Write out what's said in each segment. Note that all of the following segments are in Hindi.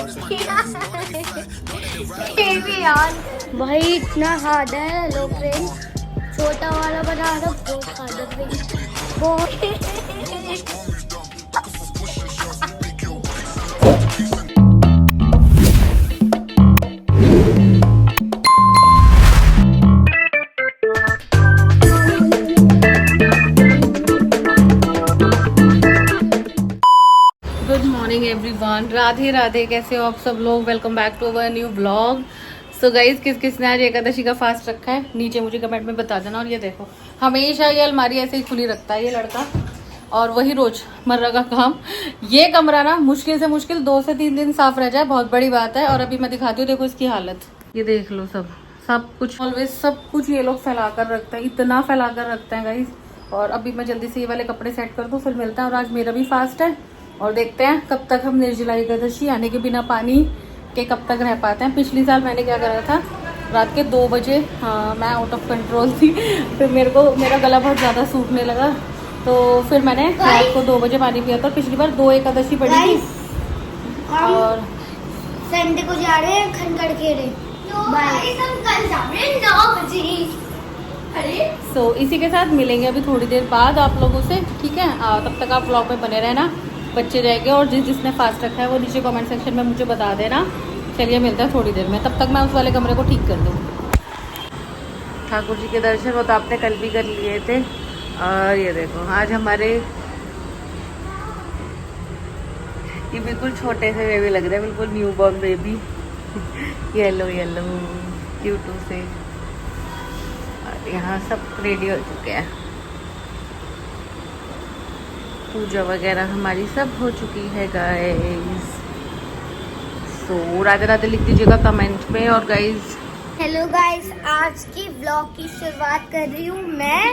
ये भी यार भाई इतना हार्ड है। लो फ्रेंड्स, छोटा वाला बना रहा बहुत हार्ड है फ्रेंड्स, बहुत। Good morning everyone, Radhe Radhe. कैसे हो आप सब लोग? Welcome back to our new blog. So guys, किस किसने आज एकादशी का फास्ट रखा है नीचे मुझे कमेंट में बता देना। और ये देखो, हमेशा ये अलमारी ऐसे ही खुली रखता है ये लड़का, और वही रोज मर्रा का काम। ये कमरा ना मुश्किल से मुश्किल 2 से 3 दिन साफ रह जाए, बहुत बड़ी बात है। और अभी मैं दिखाती हूँ, देखो इसकी हालत, ये देख लो। सब कुछ ऑलवेज सब कुछ ये लोग फैला कर रखते हैं, इतना फैला कर रखते हैं गाइज। और अभी मैं जल्दी से ये वाले कपड़े सेट कर दूँ, फिर मिलता है। और आज मेरा भी फास्ट है, और देखते हैं कब तक हम निर्जला एकादशी यानी कि बिना पानी के कब तक रह पाते हैं। पिछली साल मैंने क्या करा था, रात के 2 बजे, हाँ मैं आउट ऑफ कंट्रोल थी। फिर मेरा गला बहुत ज़्यादा सूखने लगा, तो फिर मैंने रात को 2 बजे पानी पिया था। पिछली बार 2 एकादशी पड़ी थी। और संडे को जा रहे हैं खनगढ़ खेड़े, कल जा रहे हैं 9 बजे। सो इसी के साथ मिलेंगे अभी थोड़ी देर बाद आप लोगों से, ठीक है? तब तक आप व्लॉग में बने रहना, बच्चे रहेंगे। और जिसने फास्ट रखा है वो नीचे कमेंट सेक्शन में मुझे बता देना। चलिए मिलता है थोड़ी देर में, तब तक मैं उस वाले कमरे को ठीक कर दूँ। ठाकुर जी के दर्शन वो तो आपने कल भी कर लिए थे। और ये देखो, आज हमारे ये बिल्कुल छोटे से बेबी लग रहे हैं, बिल्कुल न्यू बॉर्न बेबी। येलो क्यूटू से। और यहाँ सब रेडी हो चुके हैं, पूजा वगैरह हमारी सब हो चुकी है गाइस। सो राधे राधे लिख दीजिएगा कमेंट में। और गाइस, हेलो गाइस, आज की व्लॉग की शुरुआत कर रही हूँ मैं,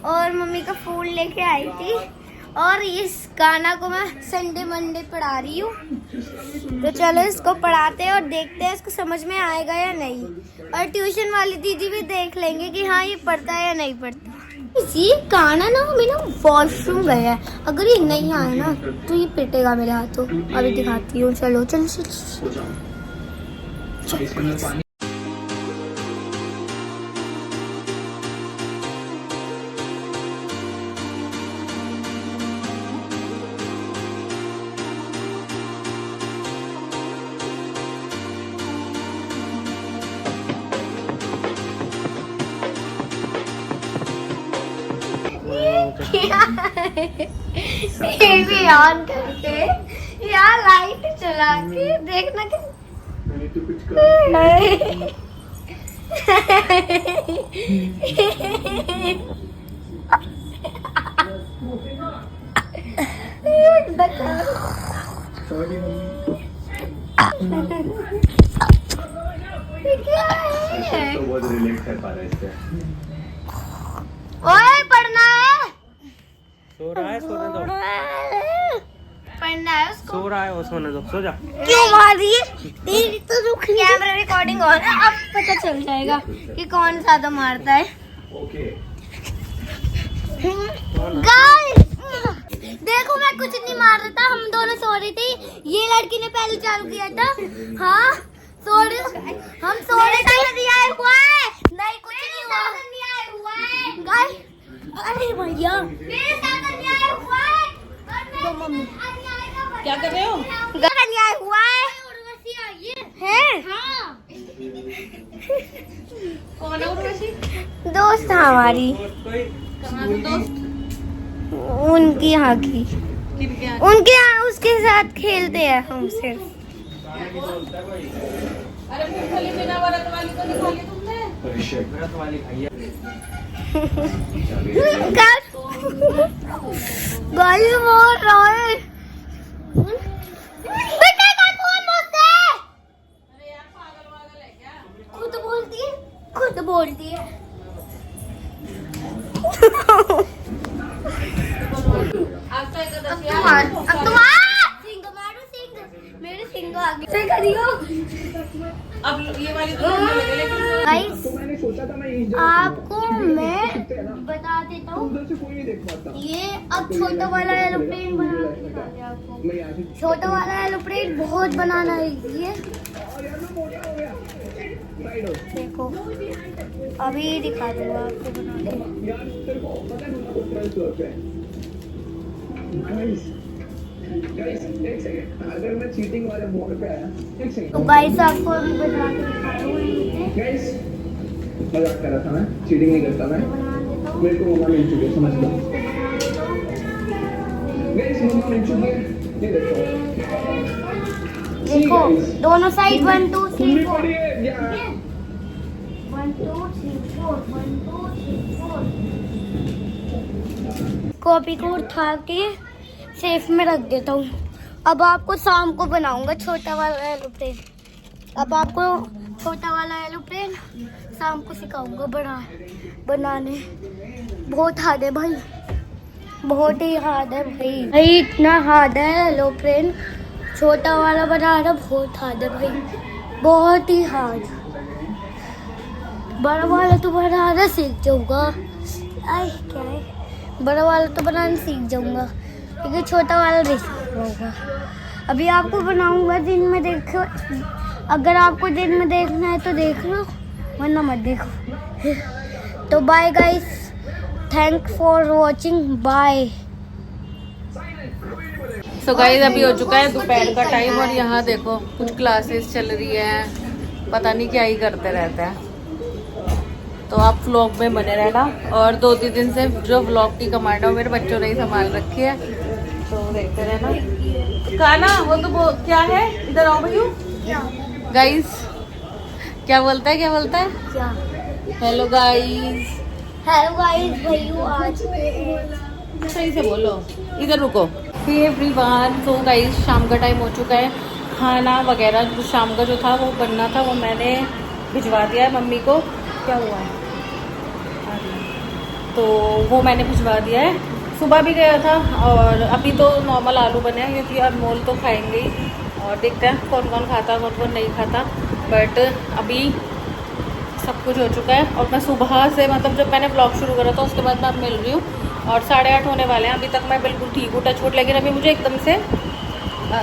और मम्मी का फूल लेके आई थी। और इस गाना को मैं संडे मंडे पढ़ा रही हूँ, तो चलो इसको पढ़ाते हैं और देखते हैं इसको समझ में आएगा या नहीं। और ट्यूशन वाली दीदी भी देख लेंगे कि हाँ ये पढ़ता है या नहीं पढ़ता। ये गाना ना हमें ना वॉशरूम गया है, अगर ये नहीं आया ना तो ये पिटेगा मेरे हाथों। अभी दिखाती हूँ, चलो चलो चलो, चलो। ये भी ऑन करके यार, लाइट चला के देखना कि बहुत रिलेट कर पा रहे हैं इससे। ओए पढ़ना है, सो रहा है, सोने दो। पढ़ना है उसको, सो रहा है वो, सोने दो, सो जा। क्यों मार रही है? तेरी तो रुक, कैमरा रिकॉर्डिंग हो रहा है, अब पता चल जाएगा कि कौन ज्यादा मारता है। ओके गाइस देखो, मैं कुछ नहीं मार रहा था, हम दोनों सो रहे थे। ये लड़की ने पहले चालू किया था। हाँ हम सो रहे थे। हुआ है नहीं, कुछ नहीं हुआ है गाइस। अरे भैया मेरे साथ अन्याय हुआ है, तो मम्मी क्या कर रहे हो? अन्याय हुआ है। हाँ। कौन है उर्वशी? दोस्त हमारी, कहाँ से दोस्त? उनकी यहाँ की, किनके यहाँ? उनके यहाँ, उसके साथ खेलते हैं हम सिर्फ। अरे मूंगफली बिना व्रत वाली तो नहीं खाई तुमने? व्रत वाली खाइए। गाली मार रहा है। बेटे का फोन मुझसे। अरे यार पागल है क्या? खुद बोलती है। आज तो एकादशी अब तुम सिंह मारो, सिंह मेरे मेरे सिंह आगे से करियो। अब ये वाली तो लेकिन गाइस आपको मैं बता देता हूँ, ये अब छोटा वाला एरोप्लेन बना के दिखाते हैं आपको। छोटा वाला एरोप्लेन बहुत बनाना है ये, देखो अभी दिखा दूंगा आपको बना अगर मैं चीटिंग वाले मोड पे आया, एक सेकंड तो गाइस आपको अभी बना के दिखा दूंगा। गाइस, मजाक कर रहा था, मैं चीटिंग नहीं करता मैं। मेरे को मम्मा मिल चुकी है, समझ लो गाइस, मम्मा मिल चुकी है। ये देखो दोनों साइड 1 2 3 4 पढ़िए या 1 2 3 4 1 2 3 4। कॉपी को उठा के सेफ में रख देता हूँ। अब आपको शाम को बनाऊंगा छोटा वाला एरोप्लेन। अब आपको छोटा वाला एरोप्लेन शाम को सिखाऊंगा बनाने। बहुत हार्ड है भाई, बहुत ही हार्ड है भाई इतना हार्ड है एरोप्लेन। छोटा वाला बना रहा बहुत हार्ड है भाई, बहुत ही हार्ड। बड़ा वाला तो बनाना सीख जाऊंगा। आई क्या है, बड़ा वाला तो बनाना सीख जाऊंगा, लेकिन छोटा वाला नहीं सीख पाऊंगा। अभी आपको बनाऊंगा दिन में, देखो अगर आपको दिन में देखना है तो देख लो, वरना मत देखो। तो bye guys, thank for watching, bye. So guys अभी हो चुका है दोपहर का टाइम और यहाँ देखो कुछ क्लासेस चल रही है, पता नहीं क्या ही करते रहते हैं। तो आप व्लॉग में बने रहना। और 2-3 दिन से जो व्लॉग की कमांड है वो मेरे बच्चों ने ही संभाल रखी है, तो देखते रहना। काना वो तो वो क्या है, इधर आओ भैया। गाइस क्या बोलता है, क्या बोलता है? क्या हेलो गाइस, हेलो गाइस, भैया आज सही से बोलो, इधर रुको। हे एवरीवन, तो गाइस शाम का टाइम हो चुका है। खाना वगैरह जो शाम का जो था वो बनना था वो मैंने भिजवा दिया है मम्मी को। क्या हुआ है, तो वो मैंने भिजवा दिया है। सुबह भी गया था और अभी तो नॉर्मल आलू बने हैं क्योंकि अनमोल तो खाएंगे ही, और देखते हैं कौन कौन खाता कौन कौन नहीं खाता। बट अभी सब कुछ हो चुका है और मैं सुबह से मतलब जब मैंने ब्लॉग शुरू करा था उसके बाद मैं अब मिल रही हूँ और 8:30 होने वाले हैं। अभी तक मैं बिल्कुल ठीक हूँ, टच वुड। लेकिन अभी मुझे एकदम से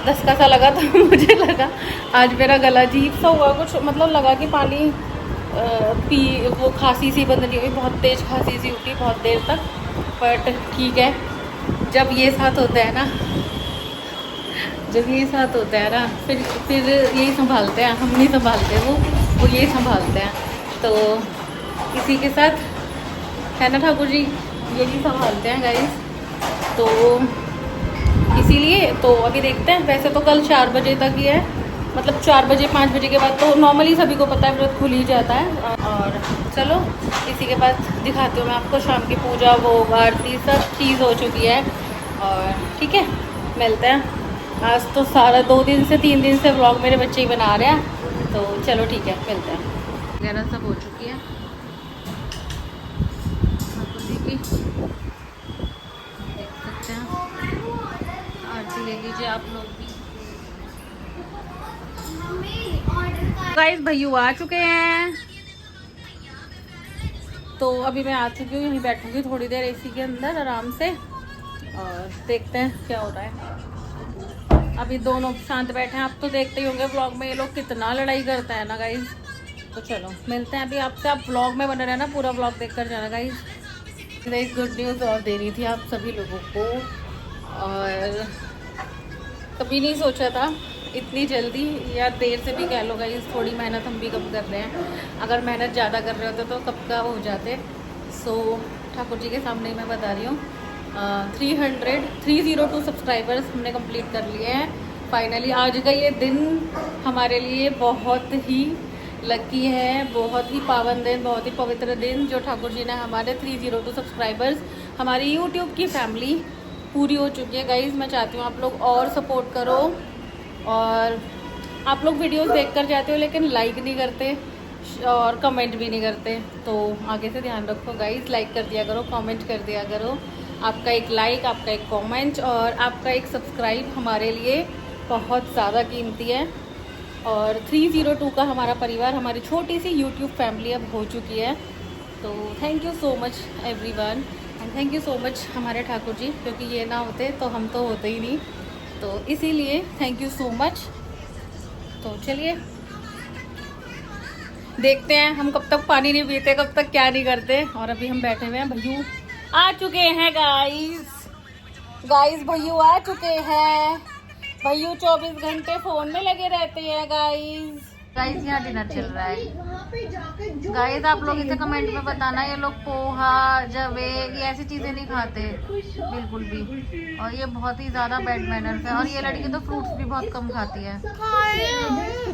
धसका सा लगा, तो मुझे लगा आज मेरा गला अजीब सा हुआ कुछ, मतलब लगा कि पानी वो खांसी सी बंद नहीं हुई, बहुत तेज़ खांसी सी उठी बहुत देर तक। बट ठीक है, जब ये साथ होता है ना, जब ये साथ होता है ना, फिर यही संभालते हैं, हम नहीं संभालते, वो ये संभालते हैं। तो इसी के साथ है ना ठाकुर जी, यही संभालते हैं गाइस। तो इसीलिए तो अभी देखते हैं। वैसे तो कल 4 बजे तक ही है, मतलब 4 बजे 5 बजे के बाद तो नॉर्मली सभी को पता है व्रत खुल ही जाता है। और चलो इसी के बाद दिखाती हूँ मैं आपको शाम की पूजा, वो आरती सब चीज़ हो चुकी है। और ठीक है, मिलते हैं। आज तो सारा 2 दिन से 3 दिन से व्लॉग मेरे बच्चे ही बना रहे हैं, तो चलो ठीक है, मिलते हैं। वगैरह सब हो चुकी है की, देख सकते हैं। आरती ले लीजिए आप लोग भी। गाइस भैया आ चुके हैं, तो अभी मैं आ चुकी हूँ, यहीं बैठूंगी थोड़ी देर एसी के अंदर आराम से और देखते हैं क्या हो रहा है। अभी दोनों शांत बैठे हैं। आप तो देखते ही होंगे व्लॉग में ये लोग कितना लड़ाई करते हैं ना गाइस। तो चलो मिलते हैं अभी आपसे। आप व्लॉग में बने रहना, पूरा व्लॉग देख कर जाना गाइस। एक गुड न्यूज़ और देनी थी आप सभी लोगों को, और कभी नहीं सोचा था इतनी जल्दी, या देर से भी कह लो गाइस। थोड़ी मेहनत हम भी कम कर रहे हैं, अगर मेहनत ज़्यादा कर रहे होते तो कब का हो जाते। सो ठाकुर जी के सामने ही मैं बता रही हूँ, 302 सब्सक्राइबर्स हमने कंप्लीट कर लिए हैं फाइनली। आज का ये दिन हमारे लिए बहुत ही लकी है, बहुत ही पावन दिन, बहुत ही पवित्र दिन, जो ठाकुर जी ने हमारे 302 सब्सक्राइबर्स, हमारी यूट्यूब की फैमिली पूरी हो चुकी है गाइज़। मैं चाहती हूँ आप लोग और सपोर्ट करो, और आप लोग वीडियोस देखकर जाते हो लेकिन लाइक नहीं करते और कमेंट भी नहीं करते, तो आगे से ध्यान रखो गाइज़। लाइक कर दिया करो, कमेंट कर दिया करो। आपका एक लाइक, आपका एक कमेंट और आपका एक सब्सक्राइब हमारे लिए बहुत ज़्यादा कीमती है। और 302 का हमारा परिवार, हमारी छोटी सी यूट्यूब फैमिली अब हो चुकी है। तो thank you so much everyone and thank you so much हमारे ठाकुर जी, क्योंकि ये ना होते तो हम तो होते ही नहीं, तो इसीलिए थैंक यू सो मच। तो चलिए देखते हैं हम कब तक पानी नहीं पीते, कब तक क्या नहीं करते। और अभी हम बैठे हुए हैं, भैयू आ चुके हैं गाइस भैयू आ चुके हैं। भैयू 24 घंटे फोन में लगे रहते हैं गाइस। यहाँ डिनर चल रहा है गाइस। आप लोग इसे कमेंट में बताना, ये लोग पोहा जवे ये ऐसी चीजें नहीं खाते बिल्कुल भी, और ये बहुत ही ज्यादा बैड मैनर्स है। और ये लड़की तो फ्रूट्स भी बहुत कम खाती है।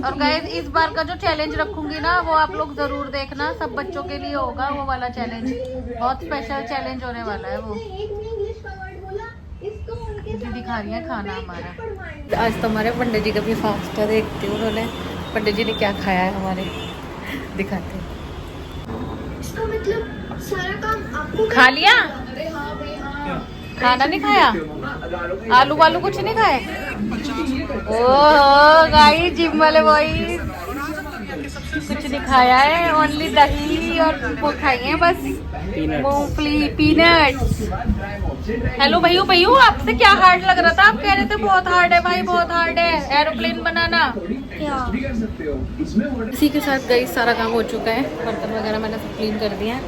और गाइस इस बार का जो चैलेंज रखूंगी ना, वो आप लोग जरूर देखना, सब बच्चों के लिए होगा वो वाला चैलेंज, बहुत स्पेशल चैलेंज होने वाला है वो। दिखा रही है खाना हमारा। आज तो हमारे पंडित जी का भी फास्ट है, देखते हैं उन्होंने पंडित जी ने क्या खाया है हमारे, दिखाते हैं। इसका मतलब सारा काम आपको खा लिया? खाना नहीं खाया? आलू वालू कुछ नहीं खाए? ओह गाइस जिम वाले बॉयज कुछ नहीं खाया है, ओनली दही और वो खाई है बस, मूंगफली पीनट्स। हेलो भैयू भैयू आपसे क्या हार्ड लग रहा था? आप कह रहे थे बहुत हार्ड है भाई, बहुत हार्ड है एरोप्लेन बनाना। इसी के साथ गाइस सारा काम हो चुका है, बर्तन वगैरह मैंने सब क्लीन कर दिया है,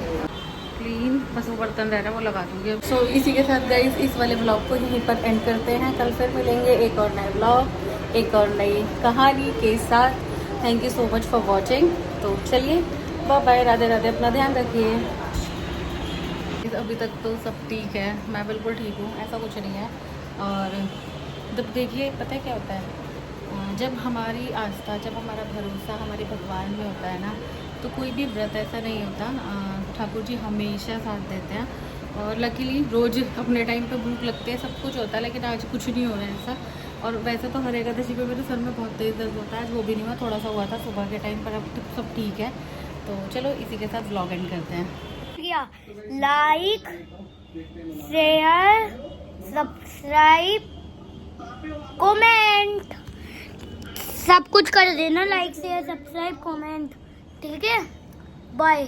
क्लीन बस वो बर्तन रह रहा है वो लगा दूंगी। सो इसी के साथ गाइस इस वाले ब्लॉग को यहीं पर एंड करते हैं। कल फिर मिलेंगे एक और नए ब्लॉग, एक और नई कहानी के साथ। Thank you so much for watching. तो चलिए बाय बाय, राधे राधे, अपना ध्यान रखिए। अभी तक तो सब ठीक है, मैं बिल्कुल ठीक हूँ, ऐसा कुछ नहीं है। और जब देखिए पता है क्या होता है, जब हमारी आस्था, जब हमारा भरोसा हमारे भगवान में होता है ना, तो कोई भी व्रत ऐसा नहीं होता, ठाकुर जी हमेशा साथ देते हैं। और लकीली रोज़ अपने टाइम पे भूख लगती है, सब कुछ होता है, लेकिन आज कुछ नहीं हो रहा है ऐसा। और वैसे तो हर एकादशी पे मेरे सर में बहुत तेज़ दर्द होता है, आज वो भी नहीं हुआ, थोड़ा सा हुआ था सुबह के टाइम पर, अब सब ठीक है। तो चलो इसी के साथ व्लॉग एंड करते हैं। लाइक शेयर सब्सक्राइब कमेंट सब कुछ कर देना, लाइक शेयर सब्सक्राइब कमेंट, ठीक है? बाय।